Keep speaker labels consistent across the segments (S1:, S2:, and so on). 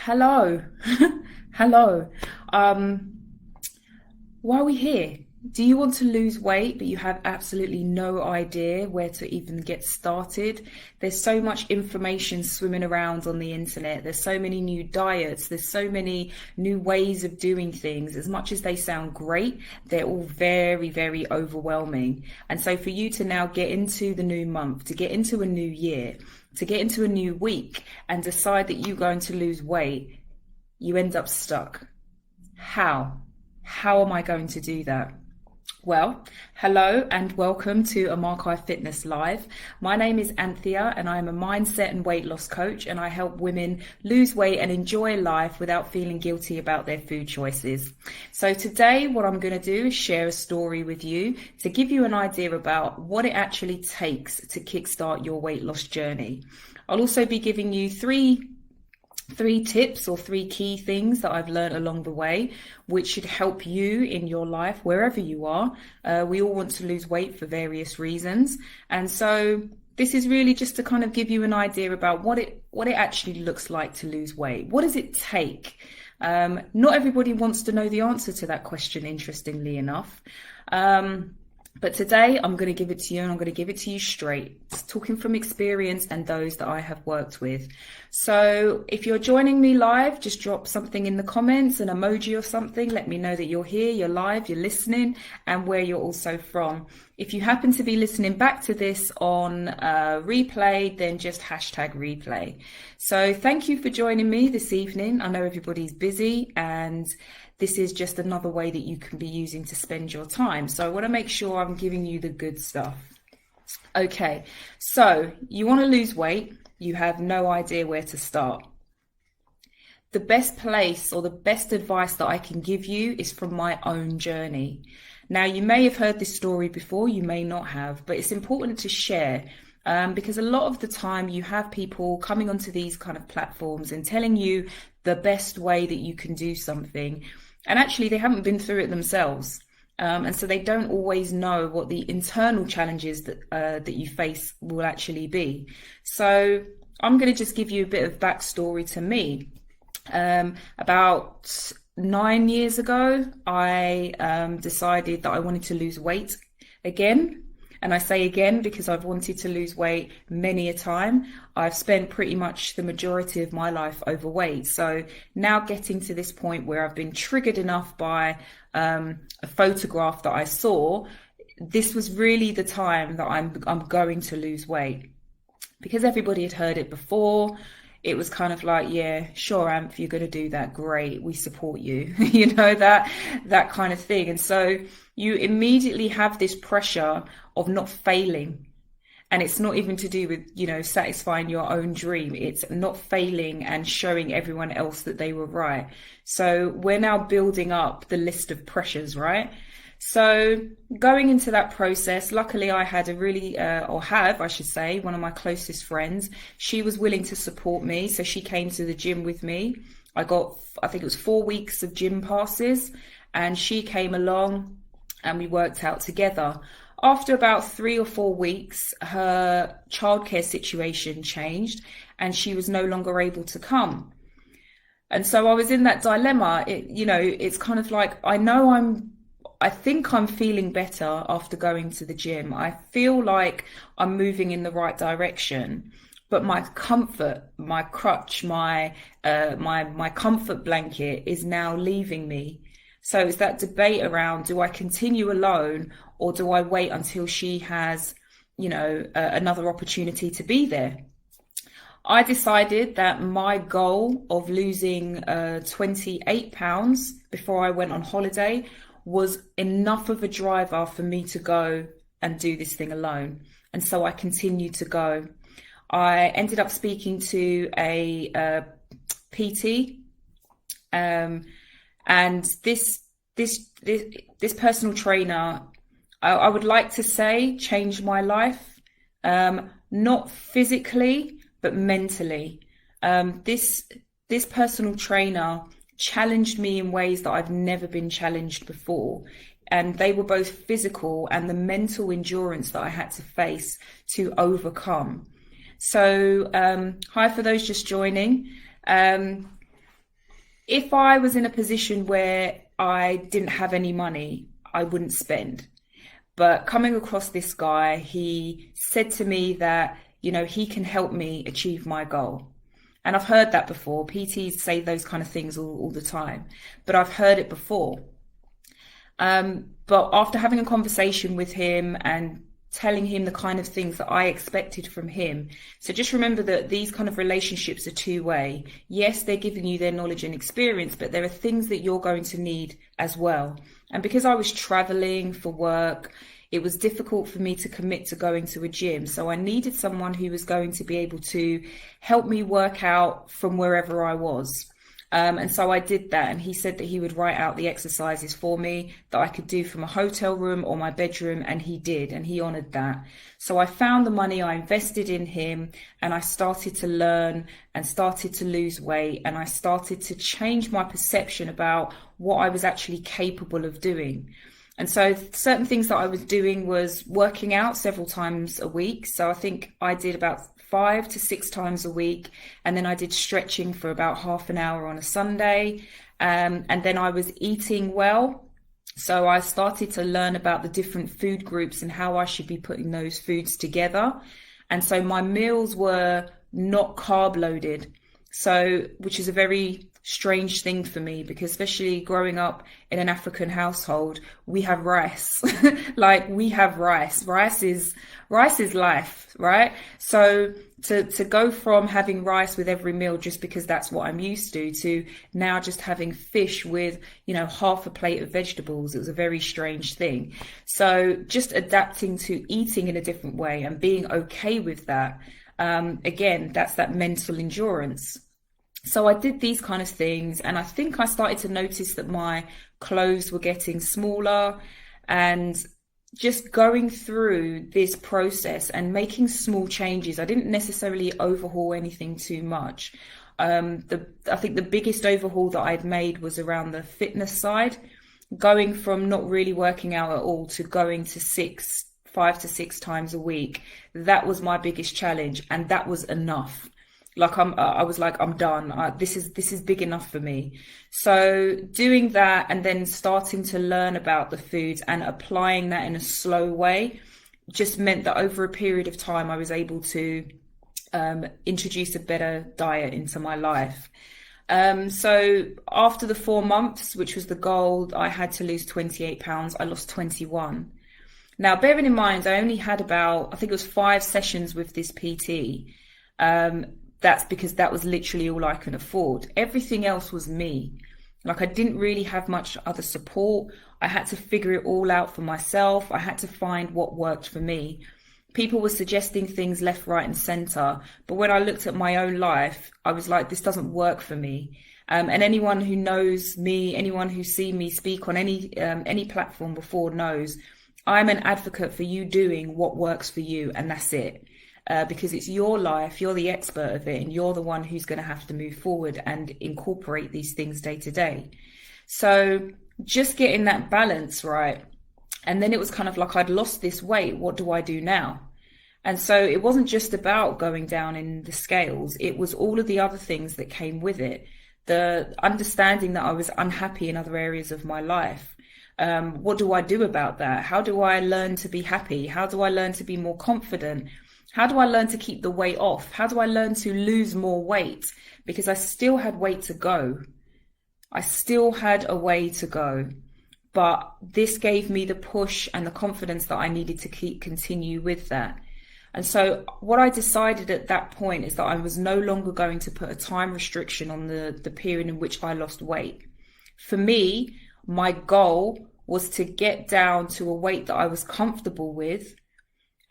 S1: Hello. Hello. Um, why are we here? Do you want to lose weight, but you have absolutely no idea where to even get started? There's so much information swimming around on the internet. There's so many new diets. There's so many new ways of doing things. As much as they sound great, they're all very, very overwhelming. And so for you to now get into the new month, to get into a new year, to get into a new week and decide that you're going to lose weight, you end up stuck. How? How am I going to do that? Well, hello and welcome to Amarkai Fitness Live. My name is Anthea and I am a mindset and weight loss coach, and I help women lose weight and enjoy life without feeling guilty about their food choices. So today what I'm going to do is share a story with you to give you an idea about what it actually takes to kickstart your weight loss journey. I'll also be giving you three tips or three key things that I've learned along the way, which should help you in your life wherever you are. We all want to lose weight for various reasons, and so this is really just to kind of give you an idea about what it actually looks like to lose weight. What does it take? Not everybody wants to know the answer to that question, interestingly enough. But today I'm going to give it to you, and I'm going to give it to you straight, talking from experience and those that I have worked with. So if you're joining me live, just drop something in the comments, an emoji or something. Let me know that you're here, you're live, you're listening, and where you're also from. If you happen to be listening back to this on replay, then just hashtag replay. So thank you for joining me this evening. I know everybody's busy, and this is just another way that you can be using to spend your time. So I want to make sure I'm giving you the good stuff. Okay, so you want to lose weight, you have no idea where to start. The best place or the best advice that I can give you is from my own journey. Now, you may have heard this story before, you may not have, but it's important to share. Because a lot of the time you have people coming onto these kind of platforms and telling you the best way that you can do something, and actually they haven't been through it themselves, and so they don't always know what the internal challenges that you face will actually be. So I'm going to just give you a bit of backstory to me. About 9 years ago, I decided that I wanted to lose weight again. And I say again because I've wanted to lose weight many a time. I've spent pretty much the majority of my life overweight. So now getting to this point where I've been triggered enough by a photograph that I saw, this was really the time that I'm going to lose weight. Because everybody had heard it before, it was kind of like, yeah, sure, Amph, you're going to do that. Great. We support you. You know, that kind of thing. And so you immediately have this pressure of not failing. And it's not even to do with, you know, satisfying your own dream. It's not failing and showing everyone else that they were right. So we're now building up the list of pressures, right? So going into that process, luckily I had a really, I should say, one of my closest friends. She was willing to support me. So she came to the gym with me. I think it was 4 weeks of gym passes, and she came along and we worked out together. After about 3 or 4 weeks, her childcare situation changed and she was no longer able to come. And so I was in that dilemma. It's kind of like, I think I'm feeling better after going to the gym. I feel like I'm moving in the right direction, but my comfort, my crutch, my comfort blanket is now leaving me. So it's that debate around, do I continue alone or do I wait until she has, another opportunity to be there? I decided that my goal of losing 28 pounds before I went on holiday was enough of a driver for me to go and do this thing alone. And so I continued to go. I ended up speaking to a PT, and this personal trainer, I would like to say, changed my life, not physically, but mentally. This personal trainer challenged me in ways that I've never been challenged before. And they were both physical and the mental endurance that I had to face to overcome. So, hi for those just joining. If I was in a position where I didn't have any money, I wouldn't spend. But coming across this guy, he said to me that, he can help me achieve my goal. And I've heard that before. PTs say those kind of things all the time, but I've heard it before. But after having a conversation with him and telling him the kind of things that I expected from him. So just remember that these kind of relationships are two-way. Yes, they're giving you their knowledge and experience, but there are things that you're going to need as well. And because I was traveling for work, it was difficult for me to commit to going to a gym. So I needed someone who was going to be able to help me work out from wherever I was. And so I did that, and he said that he would write out the exercises for me that I could do from a hotel room or my bedroom, and he did, and he honored that. So I found the money, I invested in him, and I started to learn and started to lose weight, and I started to change my perception about what I was actually capable of doing. And so certain things that I was doing was working out several times a week. So I think I did about 5 to 6 times a week. And then I did stretching for about half an hour on a Sunday. And then I was eating well. So I started to learn about the different food groups and how I should be putting those foods together. And so my meals were not carb loaded. So, which is a very strange thing for me, because especially growing up in an African household, we have rice. Like, we have rice. Rice is life, right? So to go from having rice with every meal just because that's what I'm used to now just having fish with, half a plate of vegetables, it was a very strange thing. So just adapting to eating in a different way and being okay with that. Again, that's that mental endurance. So I did these kind of things, and I think I started to notice that my clothes were getting smaller, and just going through this process and making small changes. I didn't necessarily overhaul anything too much. I think the biggest overhaul that I'd made was around the fitness side, going from not really working out at all to going to 5 to 6 times a week. That was my biggest challenge, and that was enough. Like I was like, I'm done. This is big enough for me. So doing that and then starting to learn about the foods and applying that in a slow way just meant that over a period of time, I was able to introduce a better diet into my life. So after the 4 months, which was the goal, I had to lose 28 pounds. I lost 21. Now, bearing in mind, I only had I think it was 5 sessions with this PT. That's because that was literally all I could afford. Everything else was me. Like, I didn't really have much other support. I had to figure it all out for myself. I had to find what worked for me. People were suggesting things left, right, and center. But when I looked at my own life, I was like, this doesn't work for me. And anyone who knows me, anyone who's seen me speak on any platform before knows I'm an advocate for you doing what works for you, and that's it. Because it's your life, you're the expert of it, and you're the one who's going to have to move forward and incorporate these things day to day. So just getting that balance right. And then it was kind of like, I'd lost this weight. What do I do now? And so it wasn't just about going down in the scales. It was all of the other things that came with it. The understanding that I was unhappy in other areas of my life. What do I do about that? How do I learn to be happy? How do I learn to be more confident? How do I learn to keep the weight off? How do I learn to lose more weight? Because I still had weight to go. I still had a way to go. But this gave me the push and the confidence that I needed to continue with that. And so what I decided at that point is that I was no longer going to put a time restriction on the period in which I lost weight. For me, my goal was to get down to a weight that I was comfortable with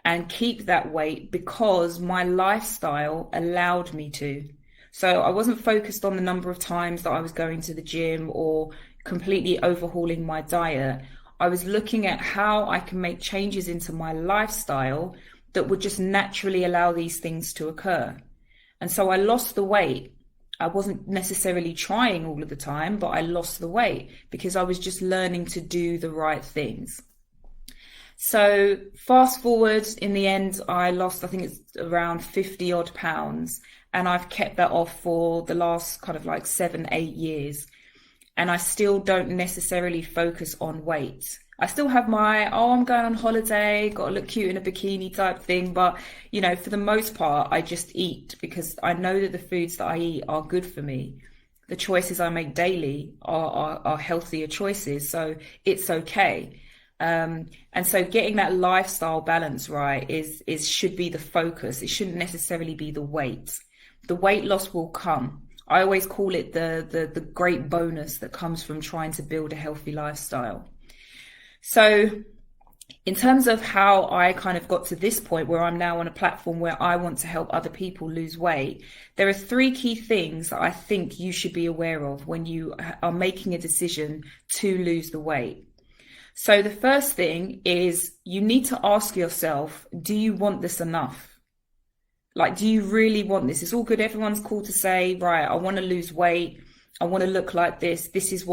S1: and keep that weight because my lifestyle allowed me to. So I wasn't focused on the number of times that I was going to the gym or completely overhauling my diet. I was looking at how I can make changes into my lifestyle that would just naturally allow these things to occur. And so I lost the weight. I wasn't necessarily trying all of the time, but I lost the weight because I was just learning to do the right things. So fast forward, in the end, I lost, I think it's around 50 odd pounds. and I've kept that off for the last kind of like 7, 8 years. And I still don't necessarily focus on weight. I still have my, oh, I'm going on holiday, got to look cute in a bikini type thing. But, for the most part, I just eat because I know that the foods that I eat are good for me. The choices I make daily are healthier choices. So it's okay. And so getting that lifestyle balance right is should be the focus. It shouldn't necessarily be the weight. The weight loss will come. I always call it the great bonus that comes from trying to build a healthy lifestyle. So in terms of how I kind of got to this point where I'm now on a platform where I want to help other people lose weight, there are 3 key things that I think you should be aware of when you are making a decision to lose the weight. So the first thing is you need to ask yourself, do you want this enough? Like, do you really want this? It's all good. Everyone's cool to say, right, I want to lose weight. I want to look like this. This is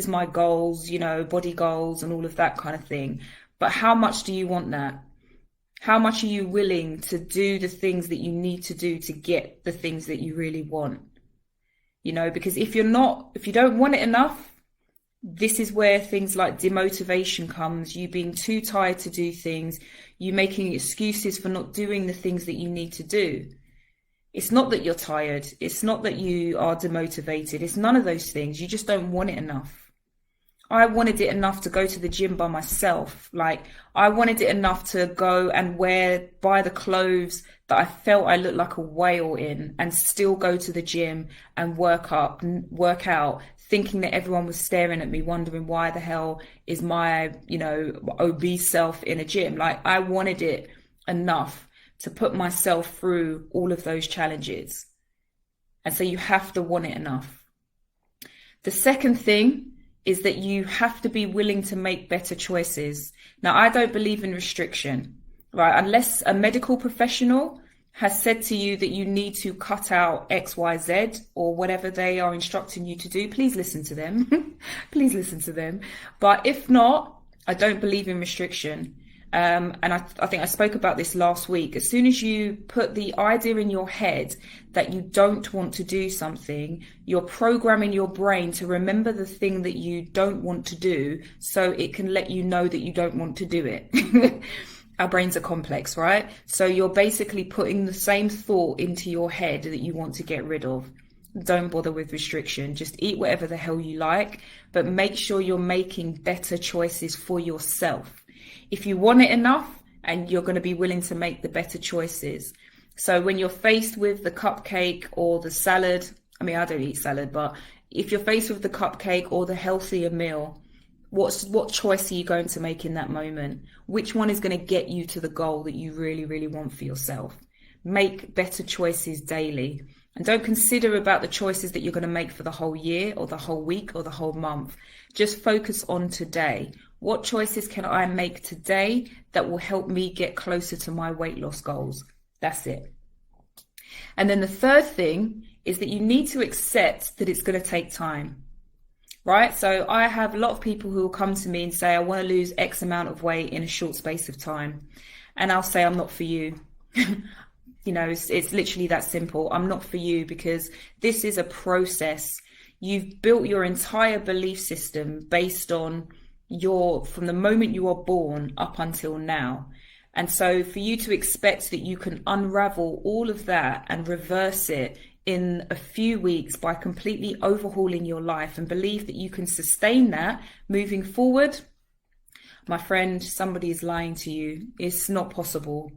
S1: my goals, body goals and all of that kind of thing. But how much do you want that? How much are you willing to do the things that you need to do to get the things that you really want? Because if you don't want it enough, this is where things like demotivation comes, you being too tired to do things, you making excuses for not doing the things that you need to do. It's not that you're tired. It's not that you are demotivated. It's none of those things. You just don't want it enough. I wanted it enough to go to the gym by myself. Like, I wanted it enough to go and buy the clothes that I felt I looked like a whale in and still go to the gym and work out, thinking that everyone was staring at me, wondering why the hell is my, obese self in a gym. Like, I wanted it enough to put myself through all of those challenges. And so you have to want it enough. The second thing is that you have to be willing to make better choices. Now, I don't believe in restriction, right? Unless a medical professional has said to you that you need to cut out X, Y, Z, or whatever they are instructing you to do, please listen to them. Please listen to them. But if not, I don't believe in restriction. And I think I spoke about this last week. As soon as you put the idea in your head that you don't want to do something, you're programming your brain to remember the thing that you don't want to do so it can let you know that you don't want to do it. Our brains are complex, right? So you're basically putting the same thought into your head that you want to get rid of. Don't bother with restriction. Just eat whatever the hell you like, but make sure you're making better choices for yourself. If you want it enough, and you're going to be willing to make the better choices. So when you're faced with the cupcake or the salad, I mean, I don't eat salad, but if you're faced with the cupcake or the healthier meal, what choice are you going to make in that moment? Which one is going to get you to the goal that you really, really want for yourself? Make better choices daily. And don't consider about the choices that you're going to make for the whole year or the whole week or the whole month. Just focus on today. What choices can I make today that will help me get closer to my weight loss goals? That's it. And then the third thing is that you need to accept that it's going to take time, right? So I have a lot of people who will come to me and say, I want to lose X amount of weight in a short space of time. And I'll say, I'm not for you. It's literally that simple. I'm not for you because this is a process. You've built your entire belief system based on from the moment you are born up until now. And so for you to expect that you can unravel all of that and reverse it in a few weeks by completely overhauling your life and believe that you can sustain that moving forward, my friend, somebody is lying to you. It's not possible.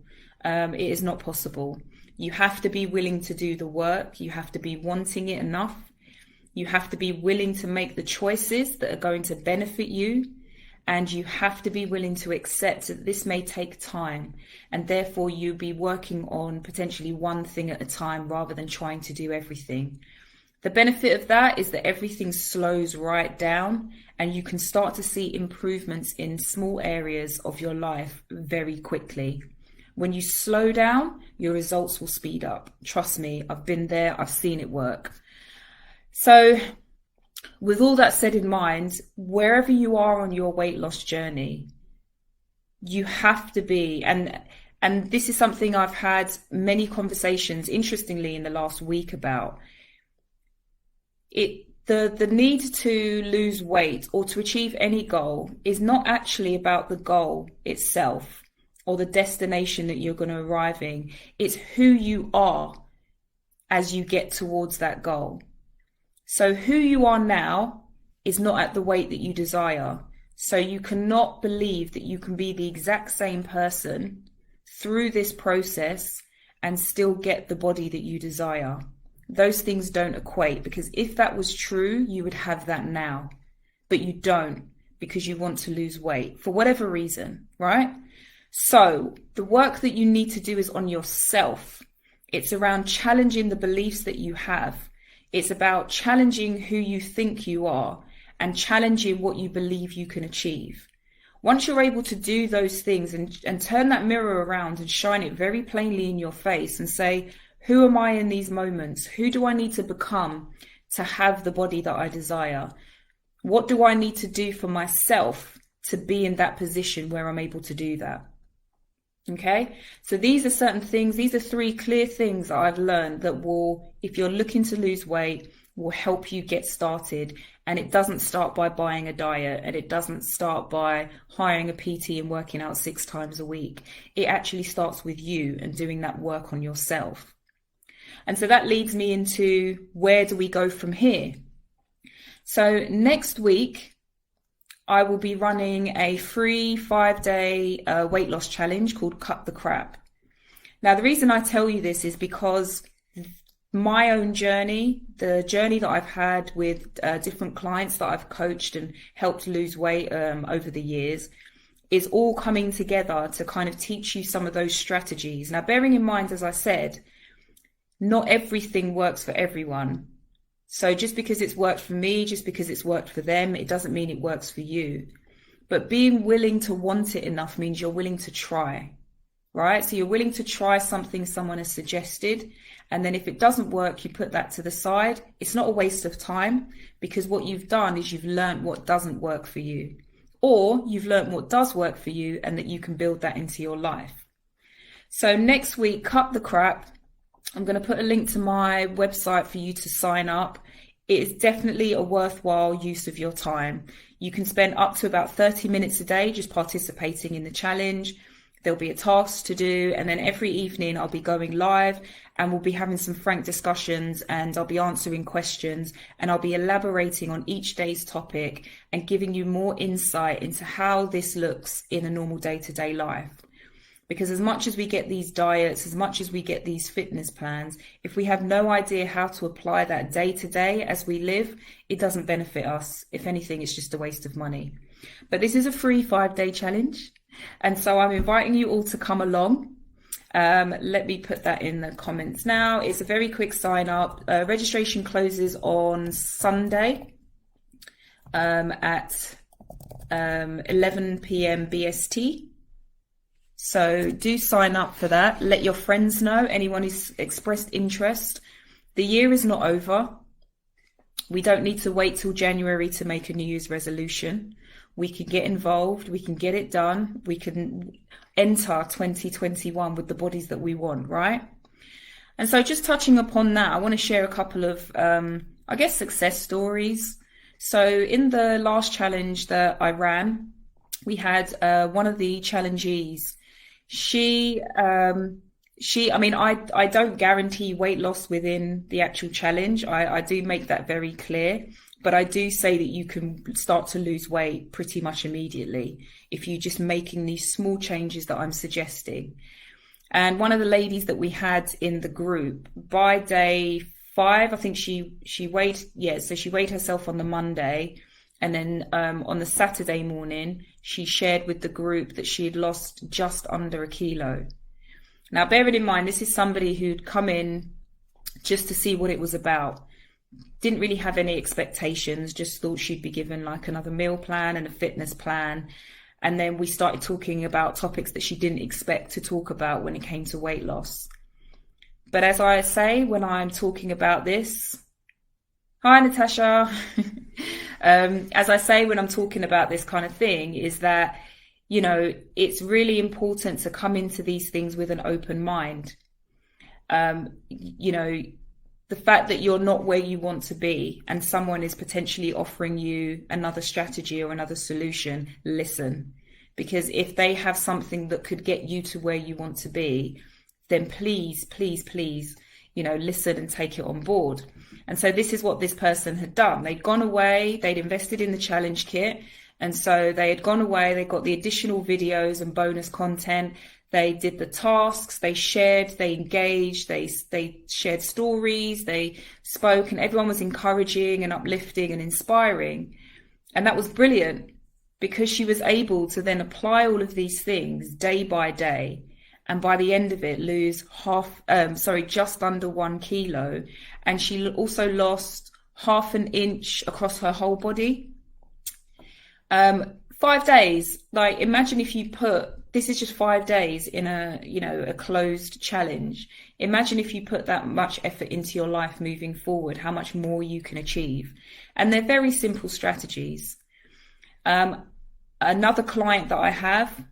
S1: It is not possible. You have to be willing to do the work. You have to be wanting it enough. You have to be willing to make the choices that are going to benefit you. And you have to be willing to accept that this may take time, and therefore you be working on potentially one thing at a time rather than trying to do everything. The benefit of that is that everything slows right down and you can start to see improvements in small areas of your life very quickly. When you slow down, your results will speed up. Trust me, I've been there, I've seen it work. So with all that said in mind, wherever you are on your weight loss journey, you have to be, and And this is something I've had many conversations, interestingly, in the last week about. The need to lose weight or to achieve any goal is not actually about the goal itself or the destination that you're going to arrive in. It's who you are as you get towards that goal. So who you are now is not at the weight that you desire. So you cannot believe that you can be the exact same person through this process and still get the body that you desire. Those things don't equate, because if that was true, you would have that now, but you don't, because you want to lose weight for whatever reason, right? So the work that you need to do is on yourself. It's around challenging the beliefs that you have. It's about challenging who you think you are and challenging what you believe you can achieve. Once you're able to do those things and turn that mirror around and shine it very plainly in your face and say, who am I in these moments? Who do I need to become to have the body that I desire? What do I need to do for myself to be in that position where I'm able to do that? Okay, so these are certain things. These are 3 clear things that I've learned that will, if you're looking to lose weight, will help you get started. And it doesn't start by buying a diet, and it doesn't start by hiring a PT and working out 6 times a week. It actually starts with you and doing that work on yourself. And so that leads me into, where do we go from here? So next week, I will be running a free 5-day weight loss challenge called Cut the Crap. Now, the reason I tell you this is because my own journey, the journey that I've had with different clients that I've coached and helped lose weight over the years, is all coming together to kind of teach you some of those strategies. Now, bearing in mind, as I said, not everything works for everyone. So just because it's worked for me, just because it's worked for them, it doesn't mean it works for you. But being willing to want it enough means you're willing to try, right? So you're willing to try something someone has suggested. And then if it doesn't work, you put that to the side. It's not a waste of time, because what you've done is you've learned what doesn't work for you, or you've learned what does work for you and that you can build that into your life. So next week, Cut the Crap. I'm going to put a link to my website for you to sign up. It is definitely a worthwhile use of your time. You can spend up to about 30 minutes a day just participating in the challenge. There'll be a task to do, and then every evening I'll be going live and we'll be having some frank discussions, and I'll be answering questions, and I'll be elaborating on each day's topic and giving you more insight into how this looks in a normal day-to-day life. Because as much as we get these diets, as much as we get these fitness plans, if we have no idea how to apply that day to day as we live, it doesn't benefit us. If anything, it's just a waste of money. But this is a free 5-day challenge. And so I'm inviting you all to come along. Let me put that in the comments now. It's a very quick sign up. Registration closes on Sunday at 11 p.m. BST. So do sign up for that. Let your friends know, anyone who's expressed interest. The year is not over. We don't need to wait till January to make a New Year's resolution. We can get involved. We can get it done. We can enter 2021 with the bodies that we want, right? And so just touching upon that, I want to share a couple of, success stories. So in the last challenge that I ran, we had one of the challengees. I don't guarantee weight loss within the actual challenge. I do make that very clear, but I do say that you can start to lose weight pretty much immediately if you're just making these small changes that I'm suggesting. And one of the ladies that we had in the group, by day 5, I think she weighed herself on the Monday. And then on the Saturday morning, she shared with the group that she had lost just under 1 kilo. Now, bearing in mind, this is somebody who'd come in just to see what it was about. Didn't really have any expectations, just thought she'd be given like another meal plan and a fitness plan. And then we started talking about topics that she didn't expect to talk about when it came to weight loss. But as I say, when I'm talking about this, hi, Natasha. As I say, when I'm talking about this kind of thing, is that you know, it's really important to come into these things with an open mind. You know, the fact that you're not where you want to be and someone is potentially offering you another strategy or another solution, listen. Because if they have something that could get you to where you want to be, then please, please, please, you know, listen and take it on board. And so this is what this person had done. They'd gone away, they'd invested in the challenge kit. And so they had gone away, they got the additional videos and bonus content. They did the tasks, they shared, they engaged, they shared stories, they spoke, and everyone was encouraging and uplifting and inspiring. And that was brilliant because she was able to then apply all of these things day by day. And by the end of it, lose just under 1 kilo. And she also lost half an inch across her whole body. 5 days, like imagine if you this is just 5 days in a closed challenge. Imagine if you put that much effort into your life moving forward, how much more you can achieve. And they're very simple strategies. Another client that I have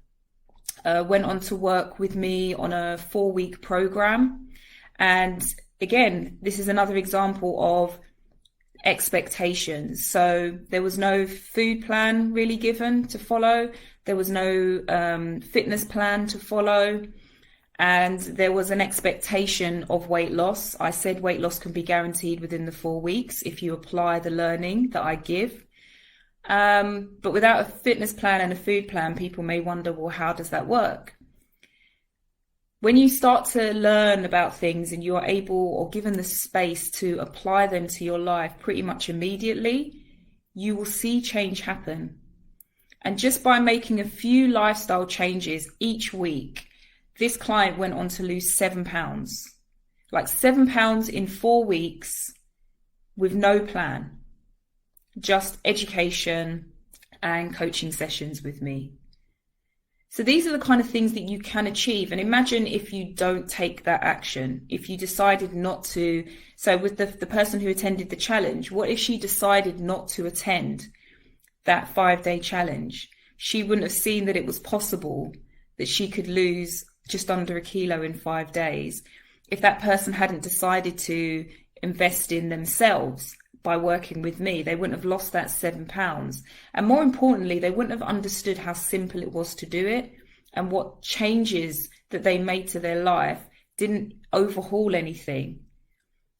S1: went on to work with me on a 4-week program. And again, this is another example of expectations. So there was no food plan really given to follow. There was no fitness plan to follow. And there was an expectation of weight loss. I said weight loss can be guaranteed within the 4 weeks if you apply the learning that I give. But without a fitness plan and a food plan, people may wonder, well, how does that work? When you start to learn about things and you are able or given the space to apply them to your life pretty much immediately, you will see change happen. And just by making a few lifestyle changes each week, this client went on to lose 7 pounds. Like 7 pounds in 4 weeks with no plan. Just education and coaching sessions with me. So these are the kind of things that you can achieve. And imagine if you don't take that action, if you decided not to. So with the person who attended the challenge, what if she decided not to attend that 5-day challenge? She wouldn't have seen that it was possible that she could lose just under 1 kilo in 5 days. If that person hadn't decided to invest in themselves by working with me, they wouldn't have lost that 7 pounds. And more importantly, they wouldn't have understood how simple it was to do it and what changes that they made to their life didn't overhaul anything.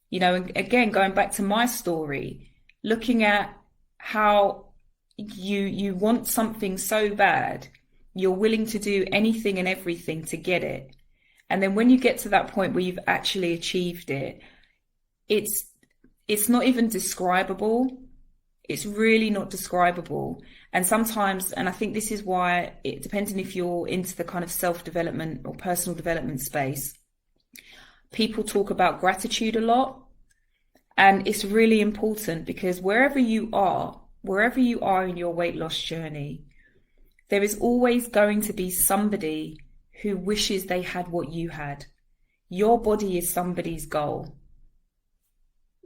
S1: You know, and again, going back to my story, looking at how you want something so bad, you're willing to do anything and everything to get it. And then when you get to that point where you've actually achieved it, it's not even describable. It's really not describable. And sometimes, and I think this is why, it depending if you're into the kind of self-development or personal development space, people talk about gratitude a lot. And it's really important because wherever you are in your weight loss journey, there is always going to be somebody who wishes they had what you had. Your body is somebody's goal.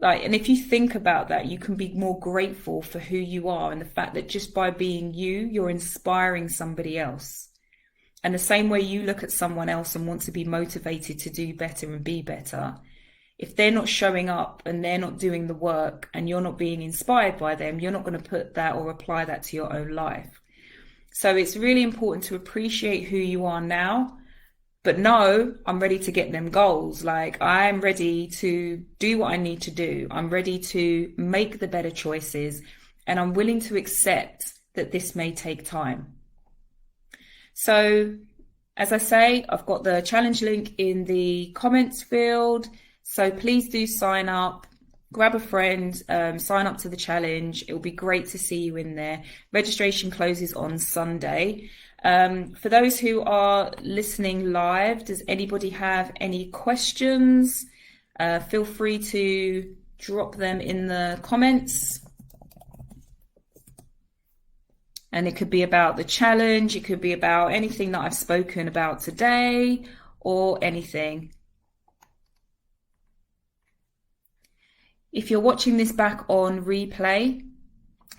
S1: And if you think about that, you can be more grateful for who you are and the fact that just by being you, you're inspiring somebody else. And the same way you look at someone else and want to be motivated to do better and be better, if they're not showing up and they're not doing the work and you're not being inspired by them, you're not going to put that or apply that to your own life. So it's really important to appreciate who you are now. But no, I'm ready to get them goals. Like I'm ready to do what I need to do. I'm ready to make the better choices. And I'm willing to accept that this may take time. So as I say, I've got the challenge link in the comments field. So please do sign up, grab a friend, sign up to the challenge. It will be great to see you in there. Registration closes on Sunday. For those who are listening live, does anybody have any questions? Feel free to drop them in the comments. And it could be about the challenge. It could be about anything that I've spoken about today or anything. If you're watching this back on replay,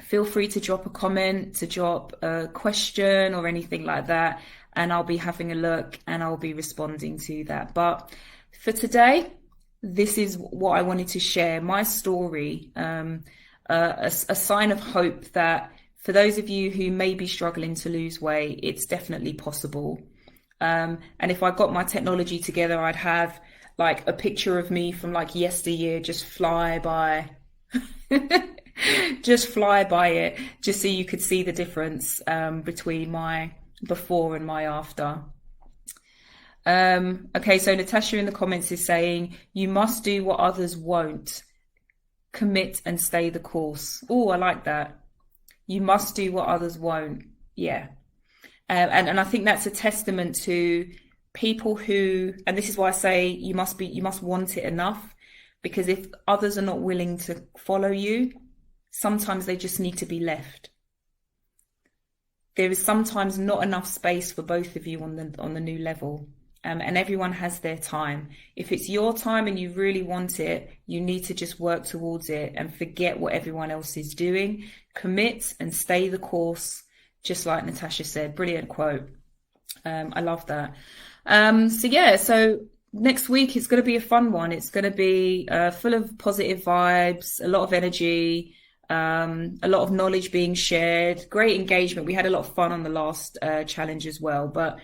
S1: feel free to drop a comment, to drop a question or anything like that, and I'll be having a look and I'll be responding to that. But for today, this is what I wanted to share, my story, a sign of hope that for those of you who may be struggling to lose weight, it's definitely possible. And if I got my technology together, I'd have like a picture of me from like yesteryear just fly by. Just fly by it, just so you could see the difference between my before and my after. Okay, so Natasha in the comments is saying, you must do what others won't. Commit and stay the course. Oh, I like that. You must do what others won't. Yeah. And I think that's a testament to people who, and this is why I say you must want it enough, because if others are not willing to follow you, sometimes they just need to be left. There is sometimes not enough space for both of you on the new level. And everyone has their time. If it's your time and you really want it, you need to just work towards it and forget what everyone else is doing. Commit and stay the course, just like Natasha said. Brilliant quote. I love that. So next week it's going to be a fun one. It's going to be full of positive vibes, a lot of energy, a lot of knowledge being shared, great engagement. We had a lot of fun on the last challenge as well. But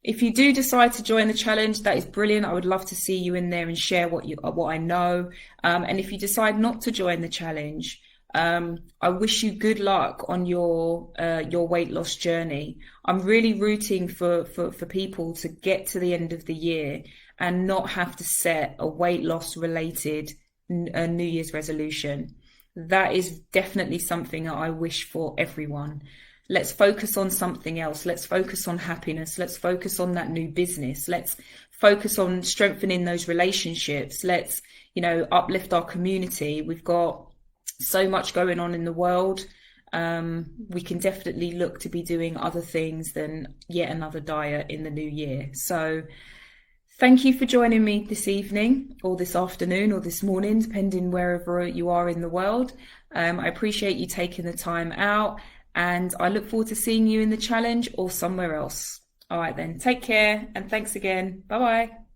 S1: if you do decide to join the challenge, that is brilliant. I would love to see you in there and share what I know. And if you decide not to join the challenge, I wish you good luck on your weight loss journey. I'm really rooting for people to get to the end of the year and not have to set a weight loss related New Year's resolution. That is definitely something that I wish for everyone. Let's focus on something else. Let's focus on happiness. Let's focus on that new business. Let's focus on strengthening those relationships. Let's, uplift our community. We've got so much going on in the world. We can definitely look to be doing other things than yet another diet in the new year. So thank you for joining me this evening or this afternoon or this morning, depending wherever you are in the world. I appreciate you taking the time out. And I look forward to seeing you in the challenge or somewhere else. All right then, take care and thanks again. Bye-bye.